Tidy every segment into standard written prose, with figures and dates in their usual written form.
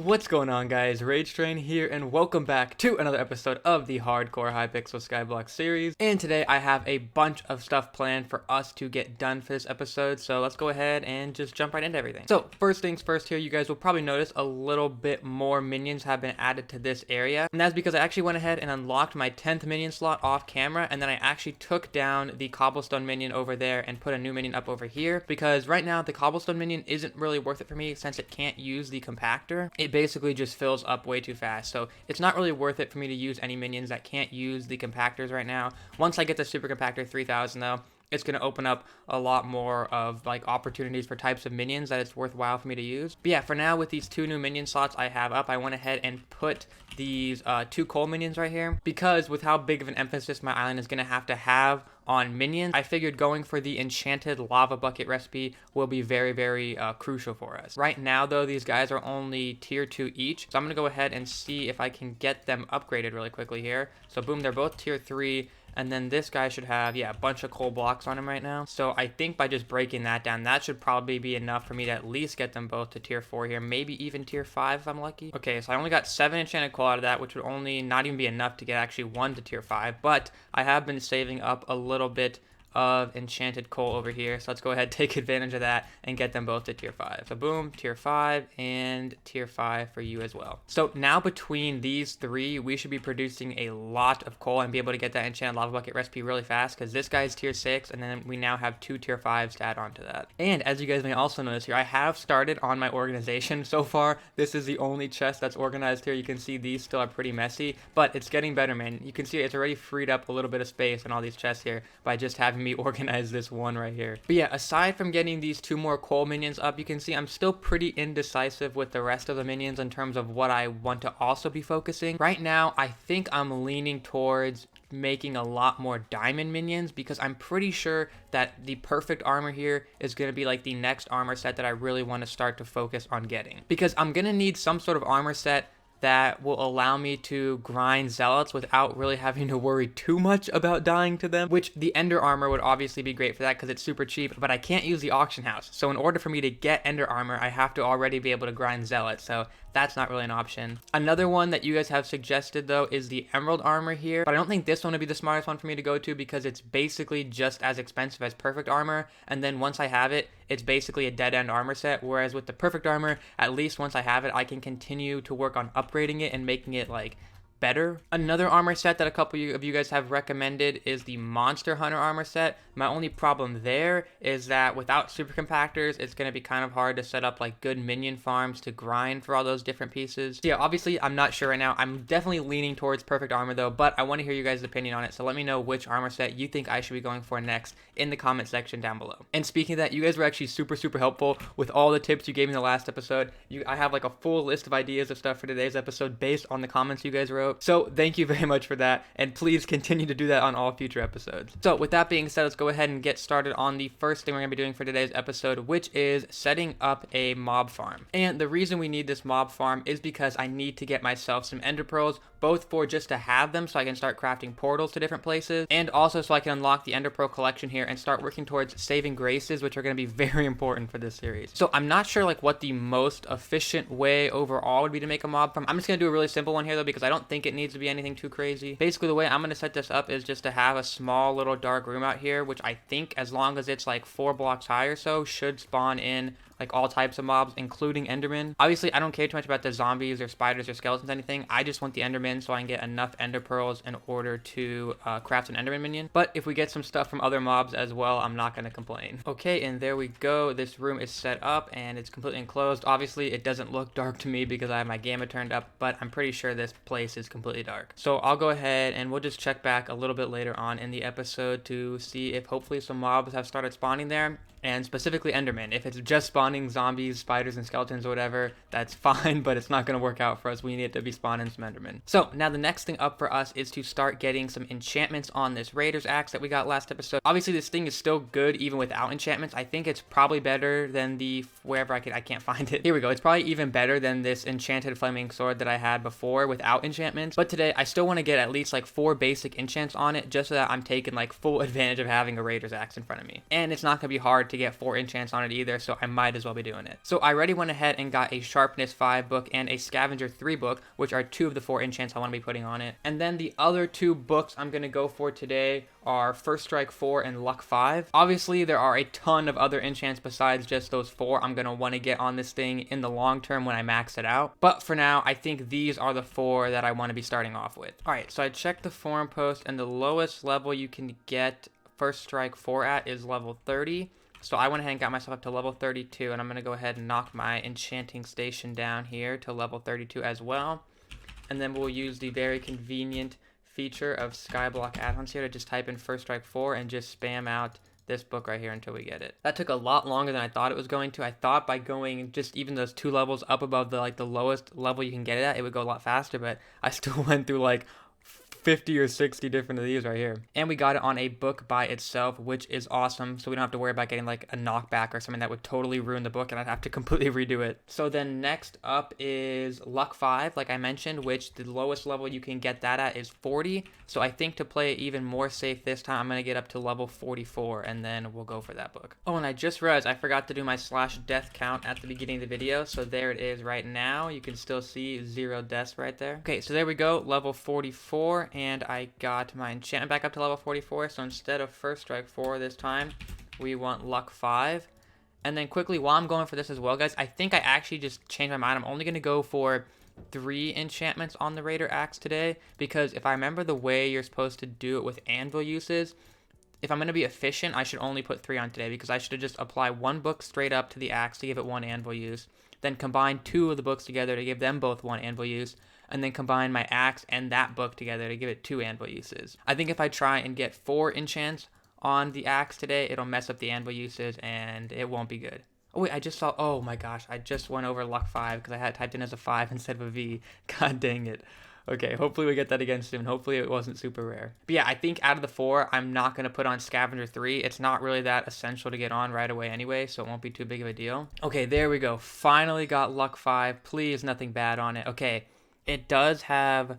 What's going on, guys? Rage Train here, and welcome back to another episode of the Hardcore Hypixel Skyblock series. And today I have a bunch of stuff planned for us to get done for this episode, so let's go ahead and just jump right into everything. So first things first here, you guys will probably notice a little bit more minions have been added to this area, and that's because I actually went ahead and unlocked my 10th minion slot off camera, and then I actually took down the cobblestone minion over there and put a new minion up over here, because right now the cobblestone minion isn't really worth it for me since it can't use the compactor. It basically just fills up way too fast, so it's not really worth it for me to use any minions that can't use the compactors right now. Once I get the super compactor 3000 though, it's going to open up a lot more of like opportunities for types of minions that it's worthwhile for me to use. But yeah, for now with these two new minion slots I have up, I went ahead and put these two coal minions right here, because with how big of an emphasis my island is going to have on minions, I figured going for the enchanted lava bucket recipe will be very crucial for us. Right now though, these guys are only tier 2 each, so I'm going to go ahead and see if I can get them upgraded really quickly here. So boom, they're both tier 3. And then this guy should have, yeah, a bunch of coal blocks on him right now. So I think by just breaking that down, that should probably be enough for me to at least get them both to tier 4 here. Maybe even tier 5 if I'm lucky. Okay, so I only got 7 enchanted coal out of that, which would only not even be enough to get actually 1 to tier 5. But I have been saving up a little bit of enchanted coal over here, so let's go ahead, take advantage of that and get them both to tier 5. So boom, tier 5 and tier 5 for you as well. So now between these three, we should be producing a lot of coal and be able to get that enchanted lava bucket recipe really fast, because this guy's tier 6 and then we now have 2 tier 5s to add on to that. And as you guys may also notice here, I have started on my organization. So far this is the only chest that's organized here. You can see these still are pretty messy, but it's getting better, man. You can see it's already freed up a little bit of space in all these chests here by just having me organize this one right here. But yeah, aside from getting these 2 more coal minions up, you can see I'm still pretty indecisive with the rest of the minions in terms of what I want to also be focusing. Right now, I think I'm leaning towards making a lot more diamond minions, because I'm pretty sure that the perfect armor here is going to be like the next armor set that I really want to start to focus on getting, because I'm going to need some sort of armor set that will allow me to grind zealots without really having to worry too much about dying to them, which the ender armor would obviously be great for that because it's super cheap, but I can't use the auction house. So in order for me to get ender armor, I have to already be able to grind zealots, so that's not really an option. Another one that you guys have suggested though is the emerald armor here, but I don't think this one would be the smartest one for me to go to, because it's basically just as expensive as perfect armor, and then once I have it, it's basically a dead end armor set, whereas with the perfect armor, at least once I have it, I can continue to work on upgrading it and making it like better. Another armor set that a couple of you guys have recommended is the Monster Hunter armor set. My only problem there is that without super compactors, it's going to be kind of hard to set up like good minion farms to grind for all those different pieces. So yeah, obviously I'm not sure right now. I'm definitely leaning towards perfect armor though, but I want to hear you guys' opinion on it. So let me know which armor set you think I should be going for next in the comment section down below. And speaking of that, you guys were actually super helpful with all the tips you gave me in the last episode. I have like a full list of ideas of stuff for today's episode based on the comments you guys wrote. So thank you very much for that, and please continue to do that on all future episodes. So with that being said, let's go ahead and get started on the first thing we're going to be doing for today's episode, which is setting up a mob farm. And the reason we need this mob farm is because I need to get myself some ender pearls, both for just to have them so I can start crafting portals to different places, and also so I can unlock the ender pearl collection here and start working towards saving graces, which are going to be very important for this series. So I'm not sure like what the most efficient way overall would be to make a mob farm. I'm just going to do a really simple one here though, because I don't think it needs to be anything too crazy. Basically the way I'm going to set this up is just to have a small little dark room out here, which I think as long as it's like 4 blocks high or so should spawn in like all types of mobs, including endermen. Obviously I don't care too much about the zombies or spiders or skeletons or anything. I just want the endermen so I can get enough ender pearls in order to craft an enderman minion. But if we get some stuff from other mobs as well, I'm not going to complain. Okay, and there we go. This room is set up and it's completely enclosed. Obviously it doesn't look dark to me because I have my gamma turned up, but I'm pretty sure this place is completely dark. So I'll go ahead and we'll just check back a little bit later on in the episode to see if hopefully some mobs have started spawning there. and specifically Enderman. If it's just spawning zombies, spiders, and skeletons or whatever, that's fine, but it's not going to work out for us. We need it to be spawning some Enderman. So now the next thing up for us is to start getting some enchantments on this Raider's Axe that we got last episode. Obviously, this thing is still good even without enchantments. I think it's probably better than the, wherever I can't find it. Here we go. It's probably even better than this enchanted flaming sword that I had before without enchantments. But today, I still want to get at least like 4 basic enchants on it just so that I'm taking like full advantage of having a Raider's Axe in front of me. And it's not going to be hard to get 4 enchants on it either, so I might as well be doing it. So I already went ahead and got a Sharpness 5 book and a Scavenger 3 book, which are 2 of the 4 enchants I want to be putting on it. And then the other 2 books I'm going to go for today are First Strike 4 and Luck 5. Obviously, there are a ton of other enchants besides just those 4 I'm going to want to get on this thing in the long term when I max it out. But for now, I think these are the 4 that I want to be starting off with. Alright, so I checked the forum post, and the lowest level you can get First Strike 4 at is level 30. So I went ahead and got myself up to level 32, and I'm going to go ahead and knock my enchanting station down here to level 32 as well. And then we'll use the very convenient feature of Skyblock add-ons here to just type in First Strike 4 and just spam out this book right here until we get it. That took a lot longer than I thought it was going to. I thought by going just even those 2 levels up above the lowest level you can get it at, it would go a lot faster, but I still went through like 50 or 60 different of these right here. And we got it on a book by itself, which is awesome, so we don't have to worry about getting like a knockback or something that would totally ruin the book and I'd have to completely redo it. So then next up is Luck 5, like I mentioned, which the lowest level you can get that at is 40. So I think to play it even more safe this time, I'm going to get up to level 44 and then we'll go for that book. Oh, and I just realized I forgot to do my /death count at the beginning of the video, so there it is right now. You can still see 0 deaths right there. Okay, so there we go, level 44. And I got my enchantment back up to level 44, so instead of First Strike 4 this time, we want Luck 5. And then quickly, while I'm going for this as well, guys, I think I actually just changed my mind. I'm only going to go for 3 enchantments on the Raider Axe today, because if I remember the way you're supposed to do it with anvil uses, if I'm going to be efficient, I should only put 3 on today, because I should have just applied 1 book straight up to the axe to give it 1 anvil use, then combine 2 of the books together to give them both 1 anvil use, and then combine my axe and that book together to give it 2 anvil uses. I think if I try and get 4 enchants on the axe today, it'll mess up the anvil uses and it won't be good. Oh wait, I just saw, oh my gosh, I just went over Luck 5 because I had it typed in as a 5 instead of a V. God dang it. Okay, hopefully we get that again soon. Hopefully it wasn't super rare. But yeah, I think out of the 4, I'm not going to put on Scavenger 3. It's not really that essential to get on right away anyway, so it won't be too big of a deal. Okay, there we go. Finally got Luck 5. Please, nothing bad on it. Okay, it does have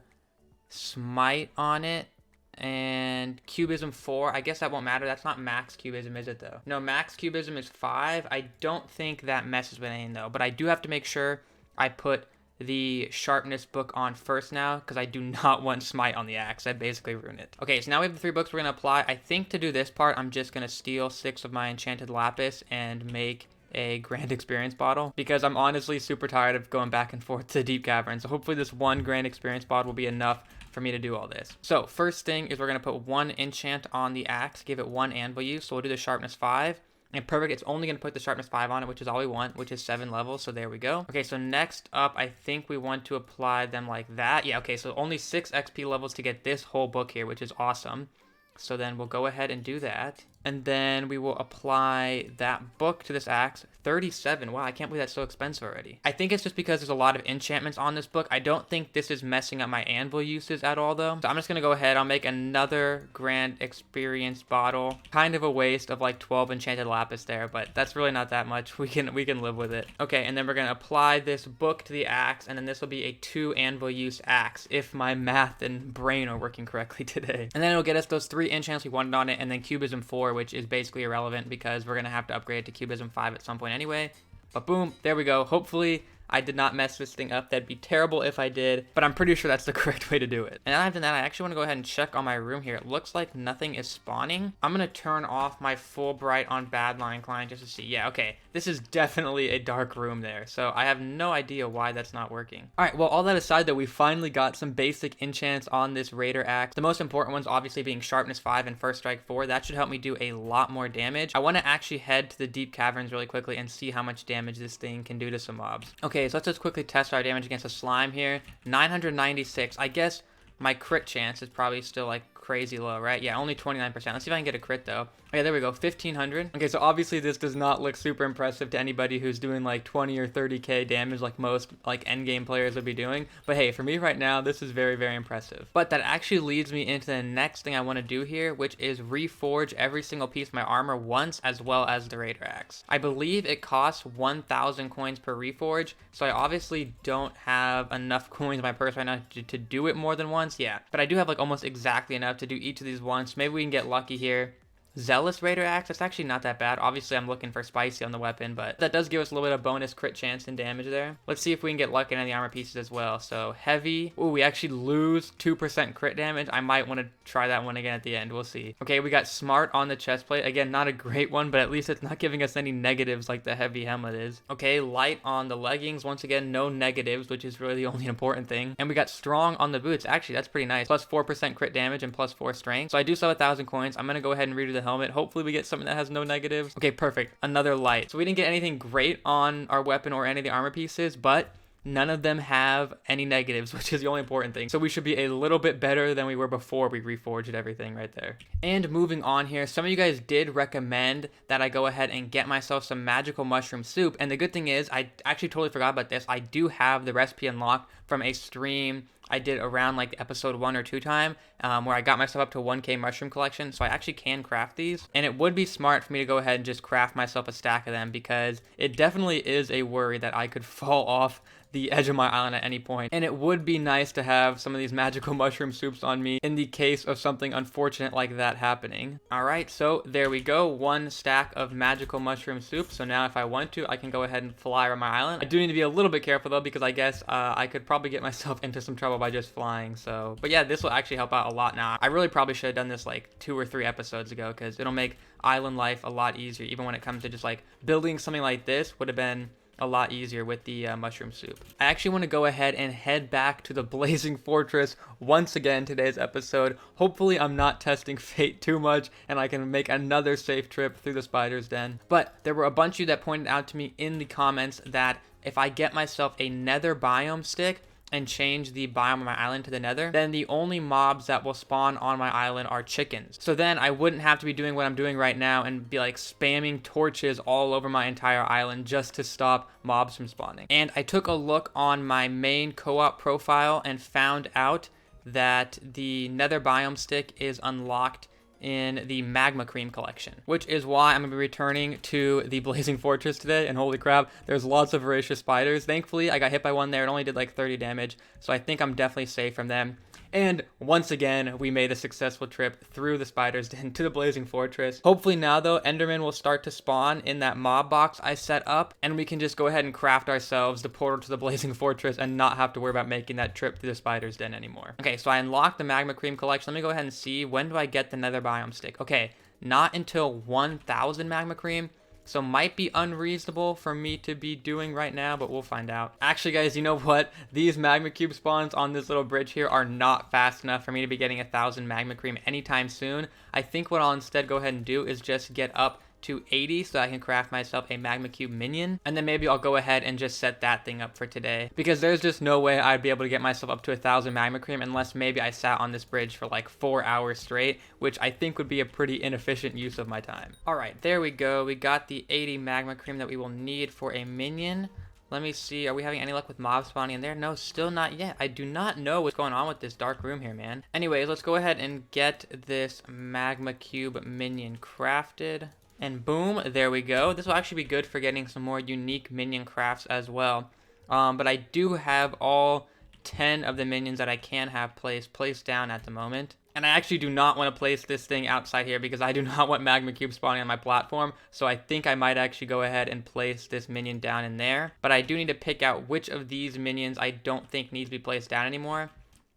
Smite on it and Cubism 4. I guess that won't matter. That's not max Cubism, is it though? No, max Cubism is 5. I don't think that messes with anything though, but I do have to make sure I put the Sharpness book on first now, because I do not want Smite on the axe. I'd basically ruin it. Okay, so now we have the 3 books we're going to apply. I think to do this part, I'm just going to steal 6 of my Enchanted Lapis and make a Grand Experience bottle, because I'm honestly super tired of going back and forth to Deep Cavern. So hopefully this 1 Grand Experience bottle will be enough for me to do all this. So first thing is we're going to put 1 enchant on the axe, give it 1 anvil use. So we'll do the Sharpness 5. And perfect, it's only going to put the Sharpness 5 on it, which is all we want, which is 7 levels, so there we go. Okay, so next up, I think we want to apply them like that. Yeah, okay, so only 6 XP levels to get this whole book here, which is awesome. So then we'll go ahead and do that. And then we will apply that book to this axe. 37. Wow, I can't believe that's so expensive already. I think it's just because there's a lot of enchantments on this book. I don't think this is messing up my anvil uses at all, though. So I'm just going to go ahead. I'll make another Grand Experience bottle. Kind of a waste of like 12 enchanted lapis there, but that's really not that much. We can live with it. Okay, and then we're going to apply this book to the axe, and then this will be a 2 anvil use axe, if my math and brain are working correctly today. And then it'll get us those 3 enchants we wanted on it, and then Cubism 4, which is basically irrelevant because we're going to have to upgrade it to Cubism 5 at some point anyway. But boom, there we go. Hopefully I did not mess this thing up. That'd be terrible if I did, but I'm pretty sure that's the correct way to do it. And other than that, I actually want to go ahead and check on my room here. It looks like nothing is spawning. I'm going to turn off my full bright on Badline client just to see. Yeah, okay. This is definitely a dark room there, so I have no idea why that's not working. All right, well, all that aside, though, we finally got some basic enchants on this Raider Axe. The most important ones obviously being Sharpness 5 and First Strike 4. That should help me do a lot more damage. I want to actually head to the Deep Caverns really quickly and see how much damage this thing can do to some mobs. Okay, so let's just quickly test our damage against a slime here. 996. I guess my crit chance is probably still like crazy low, right? Yeah, only 29%. Let's see if I can get a crit though. Okay, there we go, 1500. Okay, so obviously this does not look super impressive to anybody who's doing like 20 or 30k damage like most like endgame players would be doing. But hey, for me right now, this is very, very impressive. But that actually leads me into the next thing I want to do here, which is reforge every single piece of my armor once, as well as the Raider Axe. I believe it costs 1,000 coins per reforge, so I obviously don't have enough coins in my purse right now to do it more than once. Yeah, but I do have like almost exactly enough to do each of these once. Maybe we can get lucky here Zealous Raider Axe, that's actually not that bad. Obviously, I'm looking for spicy on the weapon, but that does give us a little bit of bonus crit chance and damage there. Let's see if we can get lucky on the armor pieces as well. So heavy. Ooh, we actually lose 2% crit damage. I might want to try that one again at the end. We'll see. Okay, we got smart on the chest plate. Again, not a great one, but at least it's not giving us any negatives like the heavy helmet is. Okay, light on the leggings. Once again, no negatives, which is really the only important thing. And we got strong on the boots. Actually, that's pretty nice. Plus 4% crit damage and plus 4 strength. So I do still have 1,000 coins. I'm going to go ahead and redo the helmet. Hopefully we get something that has no negatives. Okay, perfect. Another light. So we didn't get anything great on our weapon or any of the armor pieces, but none of them have any negatives, which is the only important thing. So we should be a little bit better than we were before we reforged everything right there. And moving on here, some of you guys did recommend that I go ahead and get myself some magical mushroom soup. And the good thing is, I actually totally forgot about this. I do have the recipe unlocked from a stream I did around like episode 1 or 2 time, where I got myself up to 1k mushroom collection, so I actually can craft these. And it would be smart for me to go ahead and just craft myself a stack of them, because it definitely is a worry that I could fall off the edge of my island at any point. And it would be nice to have some of these magical mushroom soups on me in the case of something unfortunate like that happening. Alright, so there we go, 1 stack of magical mushroom soup. So now if I want to, I can go ahead and fly around my island. I do need to be a little bit careful though, because I guess I could probably get myself into some trouble by just flying. So, but yeah, this will actually help out a lot now. I really probably should have done this like 2 or 3 episodes ago, because it'll make island life a lot easier, even when it comes to just like building something like this would have been a lot easier with the mushroom soup. I actually want to go ahead and head back to the Blazing Fortress once again today's episode. Hopefully I'm not testing fate too much and I can make another safe trip through the spider's den. But there were a bunch of you that pointed out to me in the comments that if I get myself a nether biome stick and change the biome of my island to the nether, then the only mobs that will spawn on my island are chickens. So then I wouldn't have to be doing what I'm doing right now and be like spamming torches all over my entire island just to stop mobs from spawning. And I took a look on my main co-op profile and found out that the nether biome stick is unlocked in the Magma Cream collection, which is why I'm going to be returning to the Blazing Fortress today. And holy crap, there's lots of voracious spiders. Thankfully, I got hit by one there. It only did like 30 damage, so I think I'm definitely safe from them. And once again, we made a successful trip through the spider's den to the Blazing Fortress. Hopefully now, though, Enderman will start to spawn in that mob box I set up, and we can just go ahead and craft ourselves the portal to the Blazing Fortress and not have to worry about making that trip through the spider's den anymore. Okay, so I unlocked the Magma Cream collection. Let me go ahead and see, when do I get the nether biome stick? Okay, not until 1,000 Magma Cream. So might be unreasonable for me to be doing right now, but we'll find out. Actually, guys, you know what? These magma cube spawns on this little bridge here are not fast enough for me to be getting 1,000 magma cream anytime soon. I think what I'll instead go ahead and do is just get up to 80 so I can craft myself a magma cube minion, and then maybe I'll go ahead and just set that thing up for today, because there's just no way I'd be able to get myself up to 1,000 magma cream unless maybe I sat on this bridge for like 4 hours straight, which I think would be a pretty inefficient use of my time. All right, there we go. We got the 80 magma cream that we will need for a minion. Let me see, are we having any luck with mob spawning in there? No, still not yet. I do not know what's going on with this dark room here, man. Anyways, let's go ahead and get this magma cube minion crafted. And boom, there we go. This will actually be good for getting some more unique minion crafts as well. But I do have all 10 of the minions that I can have placed down at the moment. And I actually do not want to place this thing outside here because I do not want magma cube spawning on my platform. So I think I might actually go ahead and place this minion down in there. But I do need to pick out which of these minions I don't think needs to be placed down anymore.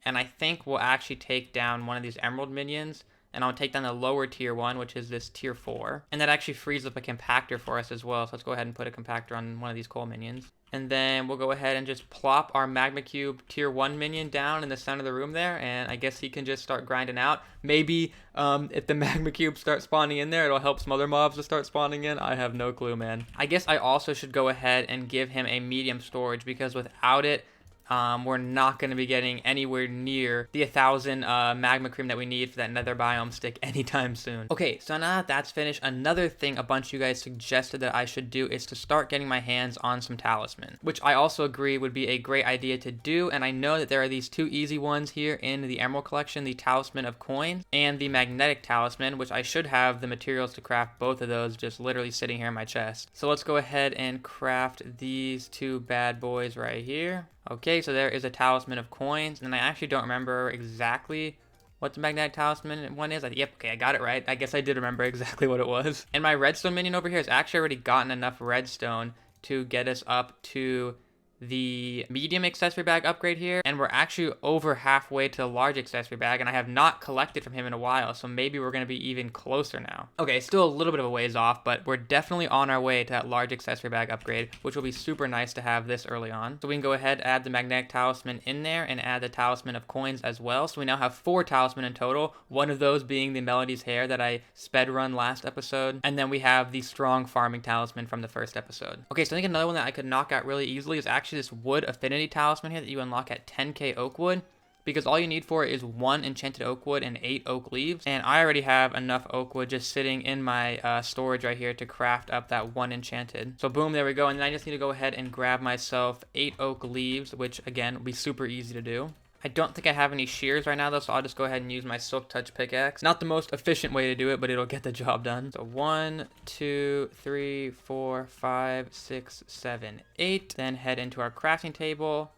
And I think we'll actually take down one of these emerald minions. And I'll take down the lower tier one, which is this tier 4. And that actually frees up a compactor for us as well. So let's go ahead and put a compactor on one of these coal minions. And then we'll go ahead and just plop our magma cube tier 1 minion down in the center of the room there. And I guess he can just start grinding out. Maybe if the magma cubes start spawning in there, it'll help some other mobs to start spawning in. I have no clue, man. I guess I also should go ahead and give him a medium storage, because without it, we're not going to be getting anywhere near the 1,000 magma cream that we need for that nether biome stick anytime soon. Okay, so now that that's finished, another thing a bunch of you guys suggested that I should do is to start getting my hands on some talisman, which I also agree would be a great idea to do. And I know that there are these 2 easy ones here in the emerald collection, the talisman of coins and the magnetic talisman, which I should have the materials to craft both of those just literally sitting here in my chest. So let's go ahead and craft these 2 bad boys right here. Okay, so there is a talisman of coins, and I actually don't remember exactly what the magnetic talisman one is. Yep, okay, I got it right. I guess I did remember exactly what it was. And my redstone minion over here has actually already gotten enough redstone to get us up to the medium accessory bag upgrade here, and we're actually over halfway to the large accessory bag, and I have not collected from him in a while, so maybe we're going to be even closer now. Okay, still a little bit of a ways off, but we're definitely on our way to that large accessory bag upgrade, which will be super nice to have this early on. So we can go ahead, add the magnetic talisman in there, and add the talisman of coins as well. So we now have 4 talisman in total, one of those being the Melody's Hair that I sped run last episode, and then we have the strong farming talisman from the first episode. Okay, so I think another one that I could knock out really easily is actually this wood affinity talisman here that you unlock at 10k oak wood, because all you need for it is 1 enchanted oak wood and 8 oak leaves, and I already have enough oak wood just sitting in my storage right here to craft up that 1 enchanted. So boom, there we go, and then I just need to go ahead and grab myself 8 oak leaves, which again will be super easy to do. I don't think I have any shears right now though, so I'll just go ahead and use my silk touch pickaxe. Not the most efficient way to do it, but it'll get the job done. So 1, 2, 3, 4, 5, 6, 7, 8. Then head into our crafting table.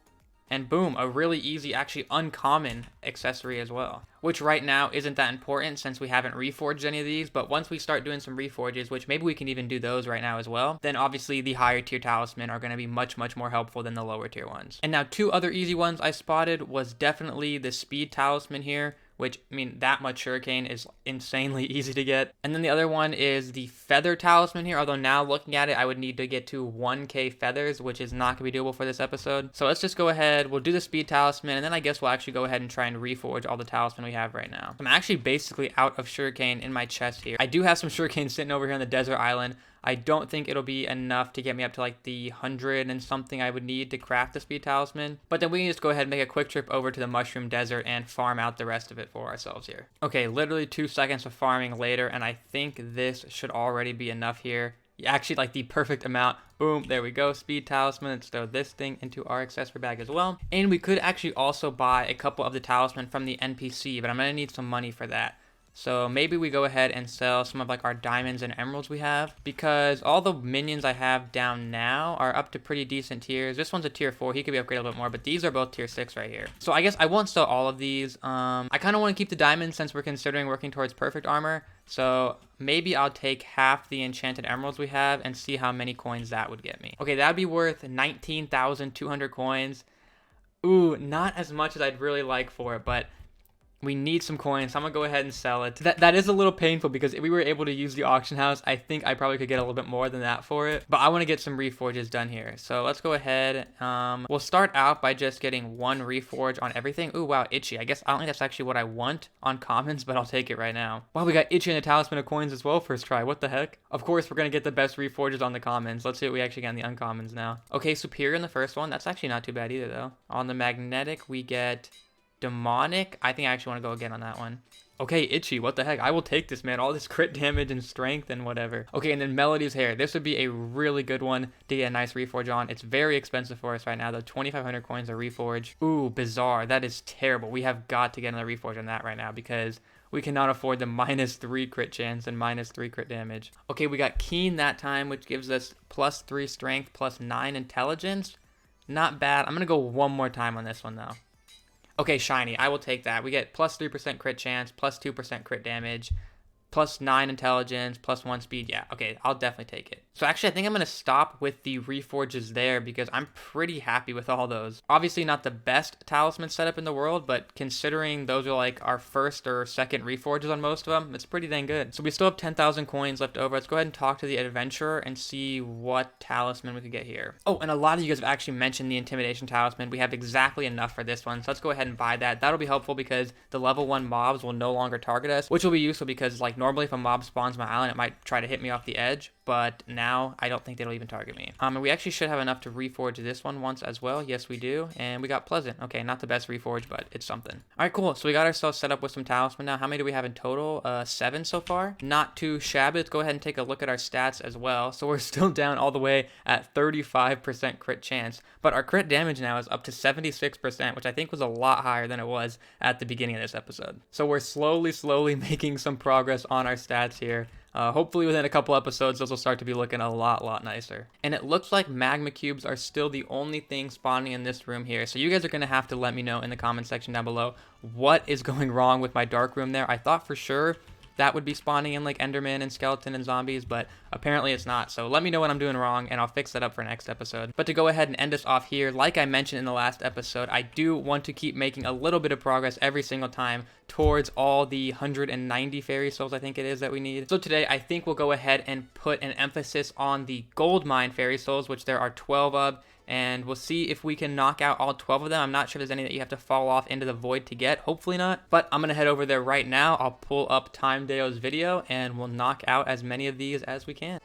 And boom, a really easy, actually uncommon accessory as well. Which right now isn't that important since we haven't reforged any of these, but once we start doing some reforges, which maybe we can even do those right now as well, then obviously the higher tier talisman are going to be much more helpful than the lower tier ones. And now 2 other easy ones I spotted was definitely the speed talisman here, which, I mean, that much sugarcane is insanely easy to get. And then the other one is the feather talisman here, although now looking at it, I would need to get to 1k feathers, which is not going to be doable for this episode. So let's just go ahead, we'll do the speed talisman, and then I guess we'll actually go ahead and try and reforge all the talisman we have right now. I'm actually basically out of sugarcane in my chest here. I do have some sugarcane sitting over here on the desert island. I don't think it'll be enough to get me up to like the 100 and something I would need to craft the speed talisman. But then we can just go ahead and make a quick trip over to the mushroom desert and farm out the rest of it for ourselves here. Okay, literally 2 seconds of farming later, and I think this should already be enough here. Actually, like the perfect amount. Boom, there we go, speed talisman. Let's throw this thing into our accessory bag as well. And we could actually also buy a couple of the talisman from the NPC, but I'm gonna need some money for that. So maybe we go ahead and sell some of like our diamonds and emeralds we have, because all the minions I have down now are up to pretty decent tiers. This one's a tier 4, he could be upgraded a little bit more, but these are both tier 6 right here. So I guess I won't sell all of these. I kind of want to keep the diamonds since we're considering working towards perfect armor. So maybe I'll take half the enchanted emeralds we have and see how many coins that would get me. Okay, that'd be worth 19,200 coins. Ooh, not as much as I'd really like for it, but we need some coins, so I'm gonna go ahead and sell it. That is a little painful because if we were able to use the auction house, I think I probably could get a little bit more than that for it. But I want to get some reforges done here. So let's go ahead. We'll start out by just getting 1 reforge on everything. Ooh, wow, itchy. I guess I don't think that's actually what I want on commons, but I'll take it right now. Wow, we got itchy and the talisman of coins as well first try. What the heck? Of course, we're gonna get the best reforges on the commons. Let's see what we actually get on the uncommons now. Okay, superior in the first one. That's actually not too bad either though. On the magnetic, we get demonic. I think I actually want to go again on that one. Okay, itchy, what the heck? I will take this, man. All this crit damage and strength and whatever. Okay, and then Melody's Hair. This would be a really good one to get a nice reforge on. It's very expensive for us right now, though. 2,500 coins a reforge. Ooh, bizarre. That is terrible. We have got to get another reforge on that right now because we cannot afford the -3 crit chance and -3 crit damage. Okay, we got Keen that time, which gives us +3 strength, +9 intelligence. Not bad. I'm going to go one more time on this one, though. Okay, shiny. I will take that. We get +3% crit chance, +2% crit damage, +9 intelligence, +1 speed. Yeah, okay, I'll definitely take it. So actually, I think I'm going to stop with the reforges there because I'm pretty happy with all those. Obviously not the best talisman setup in the world, but considering those are like our first or second reforges on most of them, it's pretty dang good. So we still have 10,000 coins left over. Let's go ahead and talk to the adventurer and see what talisman we could get here. Oh, and a lot of you guys have actually mentioned the Intimidation Talisman. We have exactly enough for this one, so let's go ahead and buy that. That'll be helpful because the level 1 mobs will no longer target us, which will be useful because like normally if a mob spawns my island, it might try to hit me off the edge, but now I don't think they'll even target me. And we actually should have enough to reforge this one once as well. Yes, we do. And we got Pleasant. Okay, not the best reforge, but it's something. All right, cool. So we got ourselves set up with some talisman now. How many do we have in total? 7 so far. Not too shabby. Let's go ahead and take a look at our stats as well. So we're still down all the way at 35% crit chance, but our crit damage now is up to 76%, which I think was a lot higher than it was at the beginning of this episode. So we're slowly making some progress on our stats here. Hopefully within a couple episodes, those will start to be looking a lot nicer. And it looks like magma cubes are still the only thing spawning in this room here. So you guys are going to have to let me know in the comment section down below what is going wrong with my dark room there. I thought for sure that would be spawning in like Enderman and skeleton and zombies, but apparently it's not. So let me know what I'm doing wrong and I'll fix that up for next episode. But to go ahead and end us off here, like I mentioned in the last episode, I do want to keep making a little bit of progress every single time towards all the 190 fairy souls I think it is that we need. So today I think we'll go ahead and put an emphasis on the gold mine fairy souls, which there are 12 of. And we'll see if we can knock out all 12 of them. I'm not sure if there's any that you have to fall off into the void to get. Hopefully not. But I'm going to head over there right now. I'll pull up Timedeo's video and we'll knock out as many of these as we can.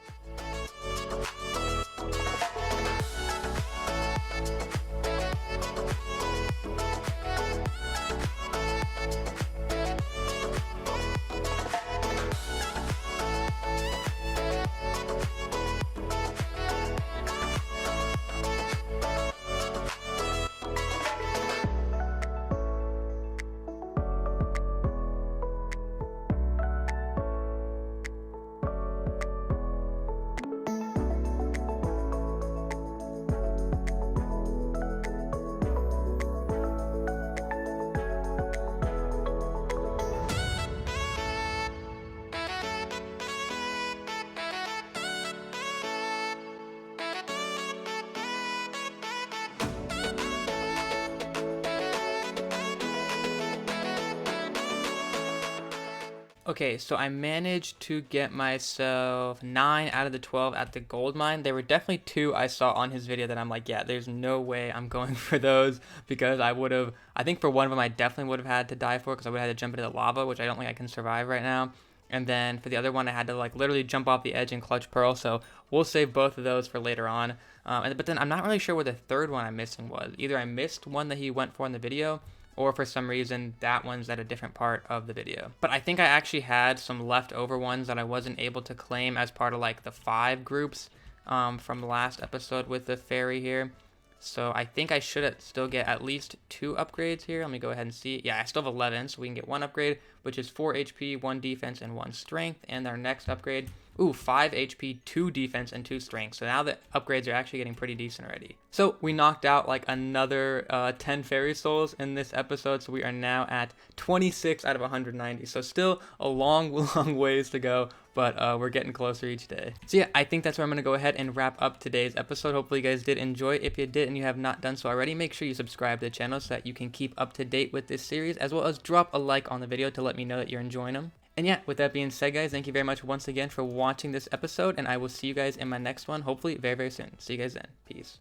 Okay, so I managed to get myself 9 out of the 12 at the gold mine. There were definitely 2 I saw on his video that I'm like, yeah, there's no way I'm going for those, because I think for one of them I definitely would have had to die for, because I would have had to jump into the lava, which I don't think I can survive right now. And then for the other one, I had to like literally jump off the edge and clutch pearl. So we'll save both of those for later on. But then I'm not really sure where the third one I'm missing was. Either I missed one that he went for in the video, or for some reason that one's at a different part of the video. But I think I actually had some leftover ones that I wasn't able to claim as part of like the 5 groups from the last episode with the fairy here. So I think I should still get at least 2 upgrades here. Let me go ahead and see. Yeah, I still have 11, so we can get 1 upgrade, which is 4 HP, 1 defense, and 1 strength. And our next upgrade, 5 HP, 2 defense, and 2 strength. So now the upgrades are actually getting pretty decent already. So we knocked out like another 10 fairy souls in this episode. So we are now at 26 out of 190. So still a long ways to go, but we're getting closer each day. So yeah, I think that's where I'm going to go ahead and wrap up today's episode. Hopefully you guys did enjoy. If you did and you have not done so already, make sure you subscribe to the channel so that you can keep up to date with this series, as well as drop a like on the video to let me know that you're enjoying them. And yeah, with that being said, guys, thank you very much once again for watching this episode, and I will see you guys in my next one, hopefully very soon. See you guys then. Peace.